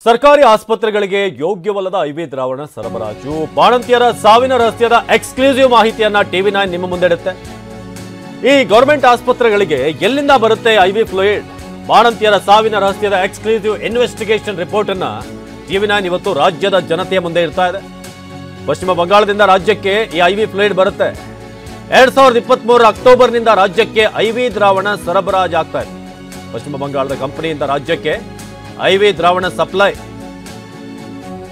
ಸರ್ಕಾರಿ ಆಸ್ಪತ್ರೆಗಳಿಗೆ ಯೋಗ್ಯವಲ್ಲದ ಐವಿ ದ್ರಾವಣ ಸರಬರಾಜು, ಬಾಣಂತಿಯರ ಸಾವಿನ ರಹಸ್ಯದ ಎಕ್ಸ್ಕ್ಲೂಸಿವ್ ಮಾಹಿತಿಯನ್ನ ಟಿವಿ9 ನಿಮ್ಮ ಮುಂದಿಡುತ್ತೆ. ಈ ಗವರ್ಮೆಂಟ್ ಆಸ್ಪತ್ರೆಗಳಿಗೆ ಎಲ್ಲಿಂದ ಬರುತ್ತೆ ಐವಿ ಫ್ಲೂಯಿಡ್? ಬಾಣಂತಿಯರ ಸಾವಿನ ರಹಸ್ಯದ ಎಕ್ಸ್ಕ್ಲೂಸಿವ್ ಇನ್ವೆಸ್ಟಿಗೇಷನ್ ರಿಪೋರ್ಟ್ ಅನ್ನ ಟಿವಿ9 ಇವತ್ತು ರಾಜ್ಯದ ಜನತೆಯ ಮುಂದೆ ಇಡ್ತಾ ಇದೆ. ಪಶ್ಚಿಮ ಬಂಗಾಳದಿಂದ ರಾಜ್ಯಕ್ಕೆ ಈ ಐವಿ ಫ್ಲೂಯಿಡ್ ಬರುತ್ತೆ. 2023 ಅಕ್ಟೋಬರ್ನಿಂದ ರಾಜ್ಯಕ್ಕೆ ಐವಿ ದ್ರಾವಣ ಸರಬರಾಜು ಆಗ್ತಾ ಇದೆ. ಪಶ್ಚಿಮ ಬಂಗಾಳದ ಕಂಪನಿಯಿಂದ ರಾಜ್ಯಕ್ಕೆ ಐವಿ ದ್ರಾವಣ ಸಪ್ಲೈ.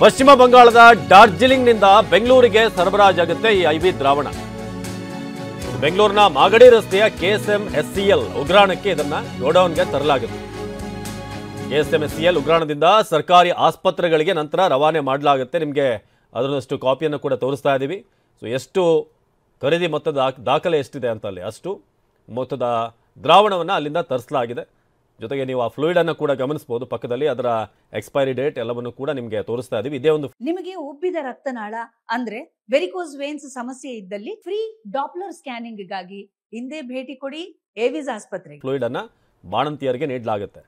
ಪಶ್ಚಿಮ ಬಂಗಾಳದ ಡಾರ್ಜಿಲಿಂಗ್ನಿಂದ ಬೆಂಗಳೂರಿಗೆ ಸರಬರಾಜಾಗುತ್ತೆ ಈ ಐವಿ ದ್ರಾವಣ. ಬೆಂಗಳೂರಿನ ಮಾಗಡಿ ರಸ್ತೆಯ KSMSCL ಉಗ್ರಾಣಕ್ಕೆ ಇದನ್ನ ಗೋಡೌನ್ಗೆ ತರಲಾಗುತ್ತೆ. KSMSCL ಉಗ್ರಾಣದಿಂದ ಸರ್ಕಾರಿ ಆಸ್ಪತ್ರೆಗಳಿಗೆ ನಂತರ ರವಾನೆ ಮಾಡಲಾಗುತ್ತೆ. ನಿಮಗೆ ಅದರಷ್ಟು ಕಾಪಿಯನ್ನು ಕೂಡ ತೋರಿಸ್ತಾ ಇದ್ದೀವಿ. ಸೊ ಎಷ್ಟು ಖರೀದಿ ಮೊತ್ತದ ದಾಖಲೆ ಎಷ್ಟಿದೆ ಅಂತ ಅಲ್ಲಿ ಅಷ್ಟು ಮೊತ್ತದ ದ್ರಾವಣವನ್ನು ಅಲ್ಲಿಂದ ತರಿಸಲಾಗಿದೆ. ಜೊತೆಗೆ ನೀವು ಆ ಫ್ಲೂಯಿಡ್ ಅನ್ನು ಕೂಡ ಗಮನಿಸಬಹುದು. ಪಕ್ಕದಲ್ಲಿ ಅದರ ಎಕ್ಸ್ಪೈರಿ ಡೇಟ್ ಎಲ್ಲವನ್ನು ಕೂಡ ನಿಮಗೆ ತೋರಿಸ್ತಾ ಇದೀವಿ. ಇದೇ ಒಂದು ನಿಮಗೆ ಉಬ್ಬಿದ ರಕ್ತನಾಳ ಅಂದ್ರೆ ವೆರಿಕೋಸ್ ವೇನ್ಸ್ ಸಮಸ್ಯೆ ಇದ್ದಲ್ಲಿ ಫ್ರೀ ಡಾಪ್ಲರ್ ಸ್ಕ್ಯಾನಿಂಗ್ ಗಾಗಿ ಹಿಂದೆ ಭೇಟಿ ಕೊಡಿ ಏವಿಸ್ ಆಸ್ಪತ್ರೆಗೆ. ಫ್ಲೂಯಿಡ್ ಅನ್ನ ಬಾಣಂತಿಯರಿಗೆ ನೀಡಲಾಗುತ್ತೆ.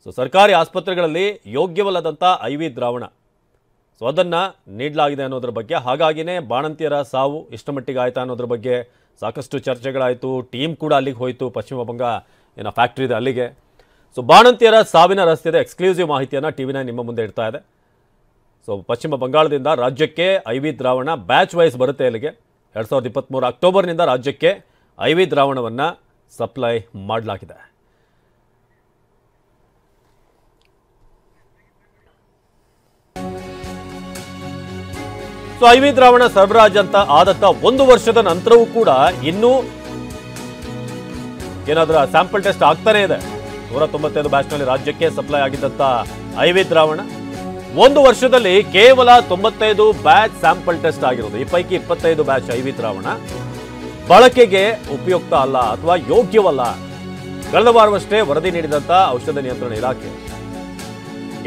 ಸೊ ಸರ್ಕಾರಿ ಆಸ್ಪತ್ರೆಗಳಲ್ಲಿ ಯೋಗ್ಯವಲ್ಲದಂತ ಐವಿ ದ್ರಾವಣ ಸೊ ಅದನ್ನ ನೀಡಲಾಗಿದೆ ಅನ್ನೋದ್ರ ಬಗ್ಗೆ, ಹಾಗಾಗಿನೇ ಬಾಣಂತಿಯರ ಸಾವು ಇಷ್ಟ ಮಟ್ಟಿಗೆ ಆಯ್ತಾ ಅನ್ನೋದ್ರ ಬಗ್ಗೆ ಸಾಕಷ್ಟು ಚರ್ಚೆಗಳಾಯಿತು. ಟೀಮ್ ಕೂಡ ಅಲ್ಲಿಗೆ ಹೋಯಿತು. ಪಶ್ಚಿಮ ಬಂಗ ಏನೋ ಫ್ಯಾಕ್ಟ್ರಿ ಇದೆ ಅಲ್ಲಿಗೆ. ಸೊ ಬಾಣಂತಿಯರ ಸಾವಿನ ರಹಸ್ಯದ ಎಕ್ಸ್ಕ್ಲೂಸಿವ್ ಮಾಹಿತಿಯನ್ನು ಟಿವಿ9 ನಿಮ್ಮ ಮುಂದೆ ಇಡ್ತಾ ಇದೆ. ಸೊ ಪಶ್ಚಿಮ ಬಂಗಾಳದಿಂದ ರಾಜ್ಯಕ್ಕೆ ಐವಿ ದ್ರಾವಣ ಬ್ಯಾಚ್ ವೈಸ್ ಬರುತ್ತೆ. ಅಲ್ಲಿಗೆ 2023 ಅಕ್ಟೋಬರ್ನಿಂದ ರಾಜ್ಯಕ್ಕೆ ಐವಿ ದ್ರಾವಣವನ್ನು ಸಪ್ಲೈ ಮಾಡಲಾಗಿದೆ. ಸೊ ಐವಿ ದ್ರಾವಣ ಸರಬರಾಜು ಅಂತ ಆದಂತ 1 ವರ್ಷದ ನಂತರವೂ ಕೂಡ ಇನ್ನೂ ಏನಾದ್ರೂ ಸ್ಯಾಂಪಲ್ ಟೆಸ್ಟ್ ಆಗ್ತಾನೆ ಇದೆ. 195 ಬ್ಯಾಚ್ನಲ್ಲಿ ರಾಜ್ಯಕ್ಕೆ ಸಪ್ಲೈ ಆಗಿದ್ದಂತ ಐವಿ ದ್ರಾವಣ 1 ವರ್ಷದಲ್ಲಿ ಕೇವಲ 95 ಬ್ಯಾಚ್ ಸ್ಯಾಂಪಲ್ ಟೆಸ್ಟ್ ಆಗಿರೋದು. ಈ ಪೈಕಿ 25 ಬ್ಯಾಚ್ ಐವಿ ದ್ರಾವಣ ಬಳಕೆಗೆ ಉಪಯುಕ್ತ ಅಲ್ಲ ಅಥವಾ ಯೋಗ್ಯವಲ್ಲ. ಕಳೆದ ವಾರವಷ್ಟೇ ವರದಿ ನೀಡಿದಂತ ಔಷಧ ನಿಯಂತ್ರಣ ಇಲಾಖೆ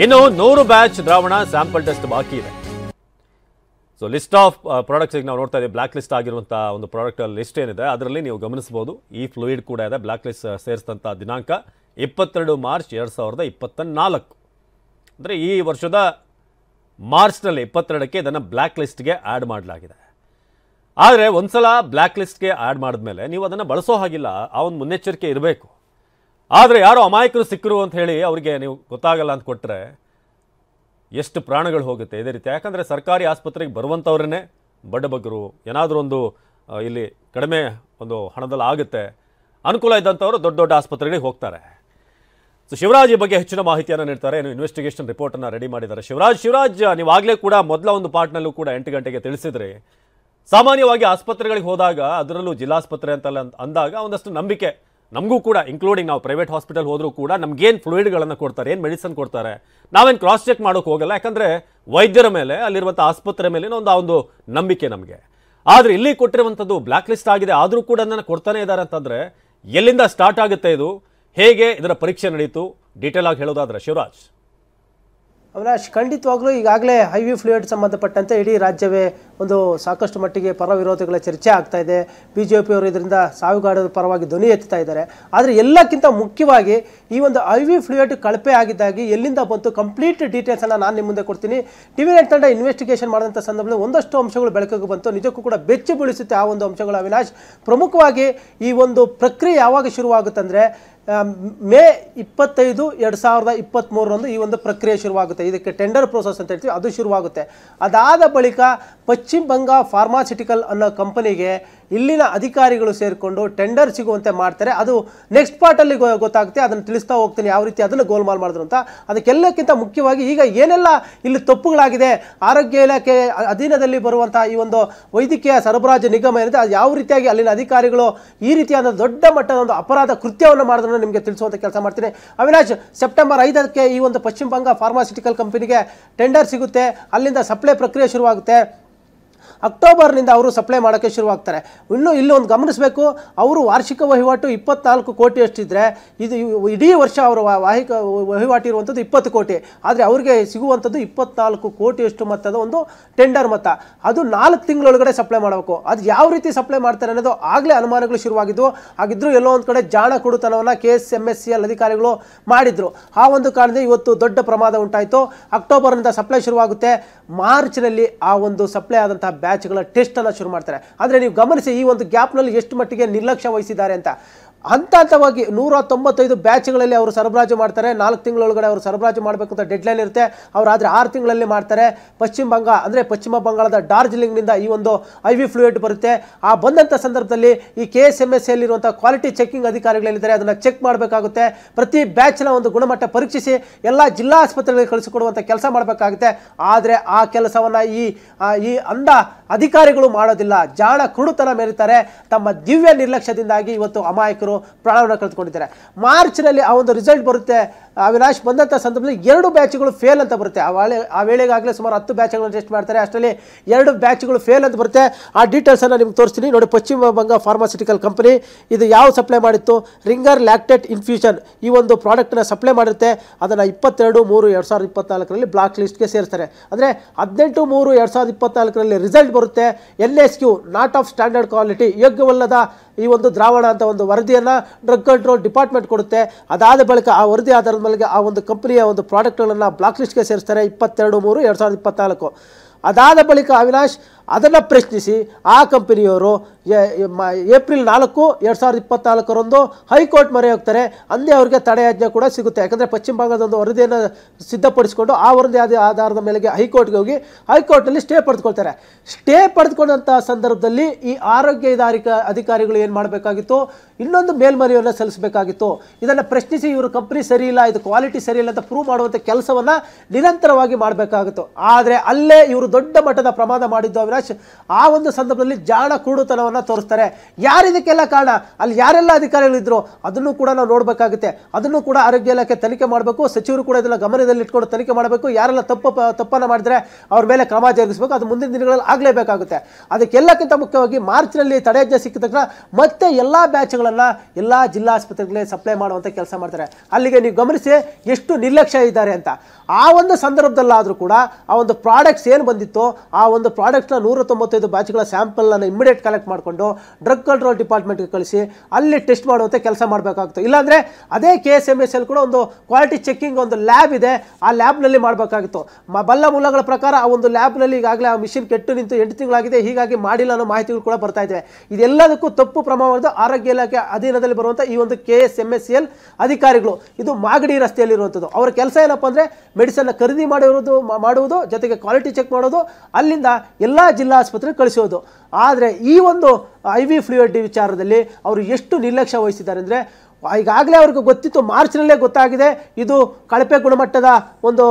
ಇನ್ನು 100 ಬ್ಯಾಚ್ ದ್ರಾವಣ ಸ್ಯಾಂಪಲ್ ಟೆಸ್ಟ್ ಬಾಕಿ ಇದೆ. ಸೊ ಲಿಸ್ಟ್ ಆಫ್ ಪ್ರಾಡಕ್ಟ್ಸ್ ಈಗ ನಾವು ನೋಡ್ತಾ ಇದ್ದೀವಿ. ಬ್ಲ್ಯಾಕ್ ಲಿಸ್ಟ್ ಆಗಿರುವಂಥ ಒಂದು ಪ್ರಾಡಕ್ಟ್ ಲಿಸ್ಟ್ ಏನಿದೆ ಅದರಲ್ಲಿ ನೀವು ಗಮನಿಸಬಹುದು. ಈ ಫ್ಲೂಯಿಡ್ ಕೂಡ ಇದೆ. ಬ್ಲ್ಯಾಕ್ ಲಿಸ್ಟ್ ಸೇರಿಸಿದಂಥ ದಿನಾಂಕ 22 ಮಾರ್ಚ್ 2024. ಅಂದರೆ ಈ ವರ್ಷದ ಮಾರ್ಚ್ನಲ್ಲಿ 22ಕ್ಕೆ ಇದನ್ನು ಬ್ಲ್ಯಾಕ್ ಲಿಸ್ಟ್ಗೆ ಆ್ಯಡ್ ಮಾಡಲಾಗಿದೆ. ಆದರೆ ಒಂದ್ಸಲ ಬ್ಲ್ಯಾಕ್ ಲಿಸ್ಟ್ಗೆ ಆ್ಯಡ್ ಮಾಡಿದ್ಮೇಲೆ ನೀವು ಅದನ್ನು ಬಳಸೋ ಹಾಗಿಲ್ಲ. ಆ ಒಂದು ಮುನ್ನೆಚ್ಚರಿಕೆ ಇರಬೇಕು. ಆದರೆ ಯಾರೋ ಅಮಾಯಕರು ಸಿಕ್ಕರು ಅಂತ ಹೇಳಿ ಅವರಿಗೆ ನೀವು ಗೊತ್ತಾಗಲ್ಲ ಅಂತ ಕೊಟ್ಟರೆ ಎಷ್ಟು ಪ್ರಾಣಗಳು ಹೋಗುತ್ತೆ ಇದೇ ರೀತಿ. ಯಾಕಂದರೆ ಸರ್ಕಾರಿ ಆಸ್ಪತ್ರೆಗೆ ಬರುವಂಥವ್ರನ್ನೇ ಬಡಬಗ್ಗರು ಏನಾದರೂ ಒಂದು ಇಲ್ಲಿ ಕಡಿಮೆ ಒಂದು ಹಣದಲ್ಲಿ ಆಗುತ್ತೆ ಅನುಕೂಲ ಇದ್ದಂಥವರು ದೊಡ್ಡ ದೊಡ್ಡ ಆಸ್ಪತ್ರೆಗಳಿಗೆ ಹೋಗ್ತಾರೆ. ಸೊ ಶಿವರಾಜ್ ಈ ಬಗ್ಗೆ ಹೆಚ್ಚಿನ ಮಾಹಿತಿಯನ್ನು ನೀಡ್ತಾರೆ. ಏನು ಇನ್ವೆಸ್ಟಿಗೇಷನ್ ರಿಪೋರ್ಟನ್ನು ರೆಡಿ ಮಾಡಿದ್ದಾರೆ ಶಿವರಾಜ್, ನೀವಾಗಲೇ ಕೂಡ ಮೊದಲ ಒಂದು ಪಾರ್ಟ್ನಲ್ಲೂ ಕೂಡ 8 ಗಂಟೆಗೆ ತಿಳಿಸಿದ್ರಿ. ಸಾಮಾನ್ಯವಾಗಿ ಆಸ್ಪತ್ರೆಗಳಿಗೆ ಹೋದಾಗ ಅದರಲ್ಲೂ ಜಿಲ್ಲಾಸ್ಪತ್ರೆ ಅಂತಲ್ಲ ಅಂದಾಗ ಒಂದಷ್ಟು ನಂಬಿಕೆ ನಮಗೂ ಕೂಡ, ಇನ್ಕ್ಲೂಡಿಂಗ್ ನಾವು ಪ್ರೈವೇಟ್ ಹಾಸ್ಪಿಟಲ್ ಹೋದರೂ ಕೂಡ ನಮಗೇನು ಫ್ಲೂಯಿಡ್ಗಳನ್ನು ಕೊಡ್ತಾರೆ, ಏನು ಮೆಡಿಸಿನ್ ಕೊಡ್ತಾರೆ, ನಾವೇನು ಕ್ರಾಸ್ ಚೆಕ್ ಮಾಡೋಕೆ ಹೋಗಲ್ಲ. ಯಾಕಂದರೆ ವೈದ್ಯರ ಮೇಲೆ ಅಲ್ಲಿರುವಂಥ ಆಸ್ಪತ್ರೆ ಮೇಲೆ ಒಂದು ನಂಬಿಕೆ ನಮಗೆ. ಆದರೆ ಇಲ್ಲಿ ಕೊಟ್ಟಿರುವಂಥದ್ದು ಬ್ಲ್ಯಾಕ್ ಲಿಸ್ಟ್ ಆಗಿದೆ, ಆದರೂ ಕೂಡ ಅದನ್ನು ಕೊಡ್ತಾನೆ ಇದ್ದಾರೆ ಅಂತಂದರೆ ಎಲ್ಲಿಂದ ಸ್ಟಾರ್ಟ್ ಆಗುತ್ತೆ ಇದು, ಹೇಗೆ ಇದರ ಪರೀಕ್ಷೆ ನಡೀತು, ಡೀಟೇಲ್ ಆಗಿ ಹೇಳೋದಾದ್ರೆ ಶಿವರಾಜ್. ಅವಿನಾಶ್, ಖಂಡಿತವಾಗ್ಲೂ ಈಗಾಗಲೇ ಐವಿ ಫ್ಲೂಯಿಡ್ ಸಂಬಂಧಪಟ್ಟಂತೆ ಇಡೀ ರಾಜ್ಯವೇ ಒಂದು ಸಾಕಷ್ಟು ಮಟ್ಟಿಗೆ ಪರ ವಿರೋಧಗಳ ಚರ್ಚೆ ಆಗ್ತಾ ಇದೆ. BJPಯವರು ಇದರಿಂದ ಸಾವಿಗಾಡದ ಪರವಾಗಿ ಧ್ವನಿ ಎತ್ತುತ್ತಾ ಇದ್ದಾರೆ. ಆದರೆ ಎಲ್ಲಕ್ಕಿಂತ ಮುಖ್ಯವಾಗಿ ಈ ಒಂದು ಐವಿ ಫ್ಲೂಯಿಡ್ ಕಳಪೆ ಆಗಿದ್ದಾಗಿ ಎಲ್ಲಿಂದ ಬಂತು ಕಂಪ್ಲೀಟ್ ಡೀಟೇಲ್ಸನ್ನು ನಾನು ನಿಮ್ಮ ಮುಂದೆ ಕೊಡ್ತೀನಿ. ಟಿವಿ9 ತಂಡ ಇನ್ವೆಸ್ಟಿಗೇಷನ್ ಮಾಡಿದಂಥ ಸಂದರ್ಭದಲ್ಲಿ ಒಂದಷ್ಟು ಅಂಶಗಳು ಬೆಳಕಿಗೆ ಬಂತು. ನಿಜಕ್ಕೂ ಕೂಡ ಬೆಚ್ಚಿ ಬೀಳಿಸುತ್ತೆ ಆ ಒಂದು ಅಂಶಗಳು ಅವಿನಾಶ್. ಪ್ರಮುಖವಾಗಿ ಈ ಒಂದು ಪ್ರಕ್ರಿಯೆ ಯಾವಾಗ ಶುರುವಾಗುತ್ತಂದರೆ ಮೇ 25, 2023 ಈ ಒಂದು ಪ್ರಕ್ರಿಯೆ ಶುರುವಾಗುತ್ತೆ. ಇದಕ್ಕೆ ಟೆಂಡರ್ ಪ್ರೋಸೆಸ್ ಅಂತ ಹೇಳ್ತೀವಿ, ಅದು ಶುರುವಾಗುತ್ತೆ. ಅದಾದ ಬಳಿಕ ಪಶ್ಚಿಮ ಬಂಗ ಫಾರ್ಮಾಸ್ಯೂಟಿಕಲ್ ಅನ್ನೋ ಕಂಪನಿಗೆ ಇಲ್ಲಿನ ಅಧಿಕಾರಿಗಳು ಸೇರಿಕೊಂಡು ಟೆಂಡರ್ ಸಿಗುವಂತೆ ಮಾಡ್ತಾರೆ. ಅದು ನೆಕ್ಸ್ಟ್ ಪಾರ್ಟಲ್ಲಿ ಗೊತ್ತಾಗುತ್ತೆ. ಅದನ್ನು ತಿಳಿಸ್ತಾ ಹೋಗ್ತೀನಿ ಯಾವ ರೀತಿ ಅದನ್ನು ಗೋಲ್ಮಾಲ್ ಮಾಡಿದ್ರು ಅಂತ. ಅದಕ್ಕೆಲ್ಲಕ್ಕಿಂತ ಮುಖ್ಯವಾಗಿ ಈಗ ಏನೆಲ್ಲ ಇಲ್ಲಿ ತಪ್ಪುಗಳಾಗಿದೆ, ಆರೋಗ್ಯ ಇಲಾಖೆ ಅಧೀನದಲ್ಲಿ ಬರುವಂಥ ಈ ಒಂದು ವೈದ್ಯಕೀಯ ಸರಬರಾಜು ನಿಗಮ ಏನಿದೆ ಅದು ಯಾವ ರೀತಿಯಾಗಿ ಅಲ್ಲಿನ ಅಧಿಕಾರಿಗಳು ಈ ರೀತಿಯಾದ ದೊಡ್ಡ ಮಟ್ಟದ ಒಂದು ಅಪರಾಧ ಕೃತ್ಯವನ್ನು ಮಾಡಿದ್ರು ನಿಮಗೆ ತಿಳಿಸುವಂಥ ಕೆಲಸ ಮಾಡ್ತೀನಿ ಅವಿನಾಶ್. ಸೆಪ್ಟೆಂಬರ್ 5ಕ್ಕೆ ಈ ಒಂದು ಪಶ್ಚಿಮ ಬಂಗ ಫಾರ್ಮಾಸ್ಯೂಟಿಕಲ್ ಕಂಪನಿಗೆ ಟೆಂಡರ್ ಸಿಗುತ್ತೆ. ಅಲ್ಲಿಂದ ಸಪ್ಲೈ ಪ್ರಕ್ರಿಯೆ ಶುರುವಾಗುತ್ತೆ. ಅಕ್ಟೋಬರ್ನಿಂದ ಅವರು ಸಪ್ಲೈ ಮಾಡೋಕ್ಕೆ ಶುರುವಾಗ್ತಾರೆ. ಇನ್ನು ಇಲ್ಲಿ ಒಂದು ಗಮನಿಸಬೇಕು, ಅವರು ವಾರ್ಷಿಕ ವಹಿವಾಟು 24 ಕೋಟಿ ಅಷ್ಟಿದ್ರೆ ಇದು ಇಡೀ ವರ್ಷ ಅವರ ವಹಿವಾಟು ಇರುವಂಥದ್ದು 20 ಕೋಟಿ. ಆದರೆ ಅವರಿಗೆ ಸಿಗುವಂಥದ್ದು 24 ಕೋಟಿಯಷ್ಟು ಮೊತ್ತದ ಒಂದು ಟೆಂಡರ್ ಮೊತ್ತ. ಅದು 4 ತಿಂಗಳೊಳಗಡೆ ಸಪ್ಲೈ ಮಾಡಬೇಕು. ಅದು ಯಾವ ರೀತಿ ಸಪ್ಲೈ ಮಾಡ್ತಾರೆ ಅನ್ನೋದು ಆಗಲೇ ಅನುಮಾನಗಳು ಶುರುವಾಗಿದ್ದು. ಹಾಗಿದ್ರು ಎಲ್ಲೋ ಒಂದು ಕಡೆ ಜಾಣ ಕುಡುತನವನ್ನು KSMSCL ಅಧಿಕಾರಿಗಳು ಮಾಡಿದ್ರು. ಆ ಒಂದು ಕಾರಣದಿಂದ ಇವತ್ತು ದೊಡ್ಡ ಪ್ರಮಾದ ಉಂಟಾಯಿತು. ಅಕ್ಟೋಬರ್ನಿಂದ ಸಪ್ಲೈ ಶುರುವಾಗುತ್ತೆ. ಮಾರ್ಚ್ನಲ್ಲಿ ಆ ಒಂದು ಸಪ್ಲೈ ಆದಂತಹ ಬ್ಯಾಚ್ಗಳ ಟೆಸ್ಟ್ ಅನ್ನು ಶುರು ಮಾಡ್ತಾರೆ. ಆದರೆ ನೀವು ಗಮನಿಸಿ ಈ ಒಂದು ಗ್ಯಾಪ್ನಲ್ಲಿ ಎಷ್ಟು ಮಟ್ಟಿಗೆ ನಿರ್ಲಕ್ಷ್ಯ ವಹಿಸಿದ್ದಾರೆ ಅಂತ. ಹಂತ ಹಂತವಾಗಿ 195 ಬ್ಯಾಚ್ಗಳಲ್ಲಿ ಅವರು ಸರಬರಾಜು ಮಾಡ್ತಾರೆ. 4 ತಿಂಗಳೊಳಗಡೆ ಅವರು ಸರಬರಾಜು ಮಾಡಬೇಕು ಅಂತ ಡೆಡ್ಲೈನ್ ಇರುತ್ತೆ. ಅವರಾದರೆ 6 ತಿಂಗಳಲ್ಲಿ ಮಾಡ್ತಾರೆ. ಪಶ್ಚಿಮ ಬಂಗಾಳದ ಡಾರ್ಜಿಲಿಂಗ್ನಿಂದ ಈ ಒಂದು IV ಫ್ಲೂಯಿಡ್ ಬರುತ್ತೆ. ಆ ಬಂದಂಥ ಸಂದರ್ಭದಲ್ಲಿ ಈ KSMSCL ಇರುವಂಥ ಕ್ವಾಲಿಟಿ ಚೆಕಿಂಗ್ ಅಧಿಕಾರಿಗಳೇನಿದ್ದಾರೆ ಅದನ್ನು ಚೆಕ್ ಮಾಡಬೇಕಾಗುತ್ತೆ. ಪ್ರತಿ ಬ್ಯಾಚ್ನ ಒಂದು ಗುಣಮಟ್ಟ ಪರೀಕ್ಷಿಸಿ ಎಲ್ಲ ಜಿಲ್ಲಾ ಆಸ್ಪತ್ರೆಗಳಿಗೆ ಕಳಿಸಿಕೊಡುವಂಥ ಕೆಲಸ ಮಾಡಬೇಕಾಗುತ್ತೆ. ಆದರೆ ಆ ಕೆಲಸವನ್ನು ಈ ಅಂಧ ಅಧಿಕಾರಿಗಳು ಮಾಡೋದಿಲ್ಲ. ಜಾಣ ಕುರುಡುತನ ಮೆರೀತಾರೆ. ತಮ್ಮ ದಿವ್ಯ ನಿರ್ಲಕ್ಷ್ಯದಿಂದಾಗಿ ಇವತ್ತು ಅಮಾಯಕರು ಪ್ರಾಣವನ್ನು ಕಳೆದುಕೊಂಡಿದ್ದಾರೆ. ಮಾರ್ಚ್ನಲ್ಲಿ ಆ ಒಂದು ರಿಸಲ್ಟ್ ಬರುತ್ತೆ. ಅವಿನಾಶ್ ಬಂದಂಥ ಸಂದರ್ಭದಲ್ಲಿ 2 ಬ್ಯಾಚ್ಗಳು ಫೇಲ್ ಅಂತ ಬರುತ್ತೆ. ಆ ವೇಳೆಗಾಗಲೇ ಸುಮಾರು 10 ಬ್ಯಾಚ್ಗಳನ್ನು ಟೆಸ್ಟ್ ಮಾಡ್ತಾರೆ. ಅಷ್ಟರಲ್ಲಿ 2 ಬ್ಯಾಚ್ಗಳು ಫೇಲ್ ಅಂತ ಬರುತ್ತೆ. ಆ ಡೀಟೇಲ್ಸನ್ನು ನಿಮ್ಗೆ ತೋರಿಸ್ತೀನಿ ನೋಡಿ. ಪಶ್ಚಿಮ ಬಂಗ ಫಾರ್ಮಾಸ್ಯೂಟಿಕಲ್ ಕಂಪನಿ ಇದು ಯಾವ ಸಪ್ಲೈ ಮಾಡಿತ್ತು? ರಿಂಗರ್ ಲ್ಯಾಕ್ಟೇಟ್ ಇನ್ಫ್ಯೂಷನ್ ಈ ಒಂದು ಪ್ರಾಡಕ್ಟ್ನ ಸಪ್ಲೈ ಮಾಡಿರುತ್ತೆ. ಅದನ್ನು 22/3/2024ರಲ್ಲಿ ಬ್ಲಾಕ್ ಲಿಸ್ಟ್ಗೆ ಸೇರಿಸ್ತಾರೆ. ಅಂದರೆ 18/3/2024ರಲ್ಲಿ ರಿಸಲ್ಟ್ ಬರುತ್ತೆ. NSQ not of standard quality, ಯೋಗ್ಯವಲ್ಲದ ಈ ಒಂದು ದ್ರಾವಣ ಅಂತ ಒಂದು ವರದಿಯನ್ನು ಡ್ರಗ್ ಕಂಟ್ರೋಲ್ ಡಿಪಾರ್ಟ್ಮೆಂಟ್ ಕೊಡುತ್ತೆ. ಅದಾದ ಬಳಿಕ ಆ ವರದಿ ಆಧಾರದ ಮೇಲೆ ಆ ಒಂದು ಕಂಪನಿಯ ಒಂದು ಪ್ರಾಡಕ್ಟ್ಗಳನ್ನು ಬ್ಲಾಕ್ ಲಿಸ್ಟ್ಗೆ ಸೇರಿಸ್ತಾರೆ 22/3/2024. ಅದಾದ ಬಳಿಕ ಅವಿನಾಶ್ ಅದನ್ನು ಪ್ರಶ್ನಿಸಿ ಆ ಕಂಪನಿಯವರು ಏಪ್ರಿಲ್ 4, 2024ರಂದು ಹೈಕೋರ್ಟ್ ಮೊರೆ ಹೋಗ್ತಾರೆ. ಅಂದೇ ಅವರಿಗೆ ತಡೆಯಾಜ್ಞೆ ಕೂಡ ಸಿಗುತ್ತೆ. ಯಾಕಂದರೆ ಪಶ್ಚಿಮ ಬಂಗಾಳದ ಒಂದು ವರದಿಯನ್ನು ಸಿದ್ಧಪಡಿಸಿಕೊಂಡು ಆ ವರದಿ ಆಧಾರದ ಮೇಲೆಗೆ ಹೈಕೋರ್ಟ್ಗೆ ಹೋಗಿ ಹೈಕೋರ್ಟ್ನಲ್ಲಿ ಸ್ಟೇ ಪಡೆದುಕೊಳ್ತಾರೆ. ಸ್ಟೇ ಪಡೆದುಕೊಂಡಂಥ ಸಂದರ್ಭದಲ್ಲಿ ಈ ಆರೋಗ್ಯ ಅಧಿಕಾರಿಗಳು ಏನು ಮಾಡಬೇಕಾಗಿತ್ತು? ಇನ್ನೊಂದು ಮೇಲ್ಮನವಿಯನ್ನು ಸಲ್ಲಿಸಬೇಕಾಗಿತ್ತು. ಇದನ್ನು ಪ್ರಶ್ನಿಸಿ ಇವರು ಕಂಪನಿ ಸರಿ ಇಲ್ಲ, ಇದು ಕ್ವಾಲಿಟಿ ಸರಿ ಇಲ್ಲ ಅಂತ ಪ್ರೂವ್ ಮಾಡುವಂಥ ಕೆಲಸವನ್ನು ನಿರಂತರವಾಗಿ ಮಾಡಬೇಕಾಗಿತ್ತು. ಆದರೆ ಅಲ್ಲೇ ಇವರು ದೊಡ್ಡ ಮಟ್ಟದ ಪ್ರಮಾದ ಮಾಡಿದ್ದು ಅವಿನಾಶ್. ಆ ಒಂದು ಸಂದರ್ಭದಲ್ಲಿ ಜಾಣ ಕುರುಡುತನವನ್ನು ತೋರಿಸ್ತಾರೆ. ಯಾರಿದಕ್ಕೆಲ್ಲ ಕಾರಣ? ಅಲ್ಲಿ ಯಾರೆಲ್ಲ ಅಧಿಕಾರಿಗಳಿದ್ರು ಅದನ್ನು ಕೂಡ ನಾವು ನೋಡಬೇಕಾಗುತ್ತೆ. ಅದನ್ನು ಕೂಡ ಆರೋಗ್ಯ ಇಲಾಖೆ ತನಿಖೆ ಮಾಡಬೇಕು. ಸಚಿವರು ಕೂಡ ಇದನ್ನು ಗಮನದಲ್ಲಿ ಇಟ್ಕೊಂಡು ತನಿಖೆ ಮಾಡಬೇಕು. ಯಾರೆಲ್ಲ ತಪ್ಪನ್ನು ಮಾಡಿದರೆ ಅವ್ರ ಮೇಲೆ ಕ್ರಮ ಜರುಗಿಸಬೇಕು. ಅದು ಮುಂದಿನ ದಿನಗಳಲ್ಲಿ ಆಗಲೇಬೇಕಾಗುತ್ತೆ. ಅದಕ್ಕೆಲ್ಲಕ್ಕಿಂತ ಮುಖ್ಯವಾಗಿ ಮಾರ್ಚ್ನಲ್ಲಿ ತಡೆಯಾಜ್ಞೆ ಸಿಕ್ಕಿದ ತಕ್ಷಣ ಮತ್ತೆ ಎಲ್ಲ ಬ್ಯಾಚ್ಗಳನ್ನು ಎಲ್ಲ ಜಿಲ್ಲಾ ಆಸ್ಪತ್ರೆಗಳಿಗೆ ಸಪ್ಲೈ ಮಾಡುವಂಥ ಕೆಲಸ ಮಾಡ್ತಾರೆ. ಅಲ್ಲಿಗೆ ನೀವು ಗಮನಿಸಿ ಎಷ್ಟು ನಿರ್ಲಕ್ಷ್ಯ ಇದ್ದಾರೆ ಅಂತ. ಆ ಒಂದು ಸಂದರ್ಭದಲ್ಲಾದರೂ ಕೂಡ ಆ ಒಂದು ಪ್ರಾಡಕ್ಟ್ಸ್ ಏನು ಬಂದಿತ್ತು ಆ ಒಂದು ಪ್ರಾಡಕ್ಟ್ನ 195 ಬ್ಯಾಚ್ಗಳ ಸ್ಯಾಂಪಲ್ನ ಇಮಿಡಿಯೇಟ್ ಕಲೆಕ್ಟ್ ಮಾಡಿಕೊಂಡು ಡ್ರಗ್ ಕಂಟ್ರೋಲ್ ಡಿಪಾರ್ಟ್ಮೆಂಟ್ಗೆ ಕಳಿಸಿ ಅಲ್ಲಿ ಟೆಸ್ಟ್ ಮಾಡುವಂಥ ಕೆಲಸ ಮಾಡಬೇಕಾಗುತ್ತೆ. ಇಲ್ಲಾಂದರೆ ಅದೇ KSMSCL ಕೂಡ ಒಂದು ಕ್ವಾಲಿಟಿ ಚೆಕಿಂಗ್ ಒಂದು ಲ್ಯಾಬ್ ಇದೆ, ಆ ಲ್ಯಾಬ್ನಲ್ಲಿ ಮಾಡಬೇಕಾಗಿತ್ತು. ಬಲ್ಲ ಮೂಲಗಳ ಪ್ರಕಾರ ಆ ಒಂದು ಲ್ಯಾಬ್ನಲ್ಲಿ ಈಗಾಗಲೇ ಆ ಮಿಷಿನ್ ಕೆಟ್ಟು ನಿಂತು 8 ತಿಂಗಳಾಗಿದೆ, ಹೀಗಾಗಿ ಮಾಡಿಲ್ಲ ಅನ್ನೋ ಮಾಹಿತಿಗಳು ಕೂಡ ಬರ್ತಾ ಇವೆ. ಇದೆಲ್ಲದಕ್ಕೂ ತಪ್ಪು ಪ್ರಮಾಣದ ಆರೋಗ್ಯ ಇಲಾಖೆ ಅಧೀನದಲ್ಲಿ ಬರುವಂಥ ಈ ಒಂದು KSMSCL ಅಧಿಕಾರಿಗಳು ಇದು ಮಾಗಡಿ ರಸ್ತೆಯಲ್ಲಿರುವಂಥದ್ದು. ಅವರ ಕೆಲಸ ಏನಪ್ಪ ಅಂದರೆ ಮೆಡಿಸನ್ನ ಖರೀದಿ ಮಾಡುವುದು ಜೊತೆಗೆ ಕ್ವಾಲಿಟಿ ಚೆಕ್ ಮಾಡೋದು, ಅಲ್ಲಿಂದ ಎಲ್ಲ ಜಿಲ್ಲಾ ಆಸ್ಪತ್ರೆಗೆ ಕಳಿಸೋದು. ಆದರೆ ಈ ಒಂದು IV ಫ್ಲೂಯಿಡ್ ವಿಚಾರದಲ್ಲಿ ಅವರು ಎಷ್ಟು ನಿರ್ಲಕ್ಷ್ಯ ವಹಿಸಿದ್ದಾರೆ ಅಂದರೆ ಈಗಾಗಲೇ ಅವ್ರಿಗೆ ಗೊತ್ತಿತ್ತು, ಮಾರ್ಚ್ನಲ್ಲೇ ಗೊತ್ತಾಗಿದೆ ಇದು ಕಳಪೆ ಗುಣಮಟ್ಟದ ಒಂದು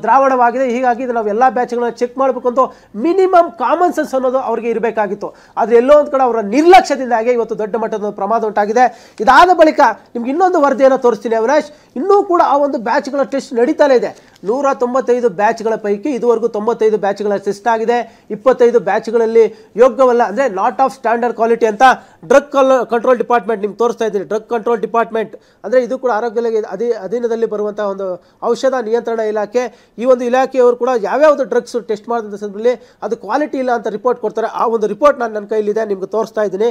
ದ್ರಾವಣವಾಗಿದೆ, ಹೀಗಾಗಿ ಇದು ನಾವು ಎಲ್ಲ ಬ್ಯಾಚ್ಗಳನ್ನ ಚೆಕ್ ಮಾಡಬೇಕು ಅಂತ ಮಿನಿಮಮ್ ಕಾಮನ್ ಸೆನ್ಸ್ ಅನ್ನೋದು ಅವ್ರಿಗೆ ಇರಬೇಕಾಗಿತ್ತು. ಆದರೆ ಎಲ್ಲೋ ಒಂದು ಕಡೆ ಅವರ ನಿರ್ಲಕ್ಷ್ಯದಿಂದಾಗಿ ಇವತ್ತು ದೊಡ್ಡ ಮಟ್ಟದ ಪ್ರಮಾದ ಉಂಟಾಗಿದೆ. ಇದಾದ ಬಳಿಕ ನಿಮ್ಗೆ ಇನ್ನೊಂದು ವರದಿಯನ್ನು ತೋರಿಸ್ತೀನಿ ಅವಿನಾಶ್. ಇನ್ನೂ ಕೂಡ ಆ ಒಂದು ಬ್ಯಾಚ್ಗಳ ಟೆಸ್ಟ್ ನಡೀತಾನೆ ಇದೆ. 195 ಬ್ಯಾಚ್ಗಳ ಪೈಕಿ ಇದುವರೆಗೂ 95 ಬ್ಯಾಚ್ಗಳ ಟೆಸ್ಟ್ ಆಗಿದೆ. 25 ಬ್ಯಾಚ್ಗಳಲ್ಲಿ ಯೋಗ್ಯವಲ್ಲ ಅಂದರೆ ನಾಟ್ ಆಫ್ ಸ್ಟ್ಯಾಂಡರ್ಡ್ ಕ್ವಾಲಿಟಿ ಅಂತ ಡ್ರಗ್ ಕಂಟ್ರೋಲ್ ಡಿಪಾರ್ಟ್ಮೆಂಟ್ ನಿಮ್ಗೆ ತೋರಿಸ್ತಾ ಇದ್ದೀನಿ. ಡ್ರಗ್ ಕಂಟ್ರೋಲ್ ಡಿಪಾರ್ಟ್ಮೆಂಟ್ ಅಂದರೆ ಇದು ಕೂಡ ಆರೋಗ್ಯ ಅಧೀನದಲ್ಲಿ ಬರುವಂಥ ಒಂದು ಔಷಧ ನಿಯಂತ್ರಣ ಇಲಾಖೆ. ಈ ಒಂದು ಇಲಾಖೆಯವರು ಕೂಡ ಯಾವ್ಯಾವುದು ಡ್ರಗ್ಸ್ ಟೆಸ್ಟ್ ಮಾಡಿದಂಥ ಸಂದರ್ಭದಲ್ಲಿ ಅದು ಕ್ವಾಲಿಟಿ ಇಲ್ಲ ಅಂತ ರಿಪೋರ್ಟ್ ಕೊಡ್ತಾರೆ. ಆ ಒಂದು ರಿಪೋರ್ಟ್ ನನ್ನ ಕೈಲಿದೆ, ನಿಮ್ಗೆ ತೋರಿಸ್ತಾ ಇದ್ದೀನಿ.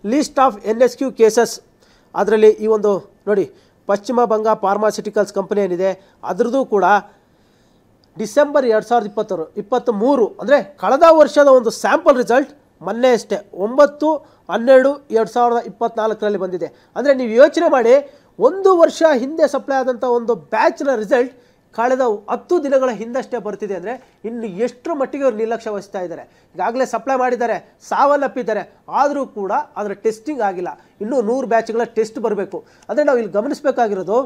ಲಿಸ್ಟ್ ಆಫ್ NSQ ಕೇಸಸ್, ಅದರಲ್ಲಿ ಈ ಒಂದು ನೋಡಿ ಪಶ್ಚಿಮ ಬಂಗ ಫಾರ್ಮಾಸ್ಯೂಟಿಕಲ್ಸ್ ಕಂಪನಿ ಏನಿದೆ ಅದರದ್ದು ಕೂಡ ಡಿಸೆಂಬರ್ 2023 ಅಂದರೆ ಕಳೆದ ವರ್ಷದ ಒಂದು ಸ್ಯಾಂಪಲ್ ರಿಸಲ್ಟ್ ಮೊನ್ನೆ ಅಷ್ಟೇ 9/12/2024ರಲ್ಲಿ ಬಂದಿದೆ. ಅಂದರೆ ನೀವು ಯೋಚನೆ ಮಾಡಿ, 1 ವರ್ಷ ಹಿಂದೆ ಸಪ್ಲೈ ಆದಂಥ ಒಂದು ಬ್ಯಾಚ್ನ ರಿಸಲ್ಟ್ ಕಳೆದ 10 ದಿನಗಳ ಹಿಂದಷ್ಟೇ ಬರ್ತಿದೆ. ಅಂದರೆ ಇನ್ನು ಎಷ್ಟರ ಮಟ್ಟಿಗೆ ಅವರು ನಿರ್ಲಕ್ಷ್ಯ ವಹಿಸ್ತಾ ಇದ್ದಾರೆ. ಈಗಾಗಲೇ ಸಪ್ಲೈ ಮಾಡಿದ್ದಾರೆ, ಸಾವನ್ನಪ್ಪಿದ್ದಾರೆ, ಆದರೂ ಕೂಡ ಅದರ ಟೆಸ್ಟಿಂಗ್ ಆಗಿಲ್ಲ. ಇನ್ನೂ 100 ಬ್ಯಾಚ್ಗಳ ಟೆಸ್ಟ್ ಬರಬೇಕು. ಅಂದರೆ ನಾವು ಇಲ್ಲಿ ಗಮನಿಸಬೇಕಾಗಿರೋದು,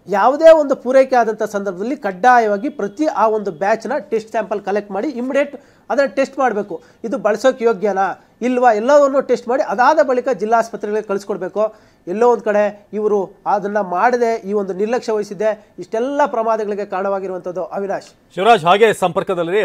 ಯಾವುದೇ ಒಂದು ಪೂರೈಕೆ ಆದಂಥ ಸಂದರ್ಭದಲ್ಲಿ ಕಡ್ಡಾಯವಾಗಿ ಪ್ರತಿ ಆ ಒಂದು ಬ್ಯಾಚ್ನ ಟೆಸ್ಟ್ ಸ್ಯಾಂಪಲ್ ಕಲೆಕ್ಟ್ ಮಾಡಿ ಇಮಿಡಿಯೇಟ್ ಅದನ್ನು ಟೆಸ್ಟ್ ಮಾಡಬೇಕು. ಇದು ಬಳಸೋಕೆ ಯೋಗ್ಯನಾ ಇಲ್ವಾ ಎಲ್ಲವನ್ನು ಟೆಸ್ಟ್ ಮಾಡಿ ಅದಾದ ಬಳಿಕ ಜಿಲ್ಲಾ ಆಸ್ಪತ್ರೆಗಳಿಗೆ ಕಳಿಸ್ಕೊಡ್ಬೇಕು. ಎಲ್ಲೋ ಒಂದು ಕಡೆ ಇವರು ಅದನ್ನು ಮಾಡದೆ ಈ ಒಂದು ನಿರ್ಲಕ್ಷ್ಯ ವಹಿಸಿದ್ದೆ ಇಷ್ಟೆಲ್ಲ ಪ್ರಮಾದಗಳಿಗೆ ಕಾರಣವಾಗಿರುವಂಥದ್ದು ಅವಿನಾಶ್. ಶಿವರಾಜ್ ಹಾಗೆ ಸಂಪರ್ಕದಲ್ಲಿ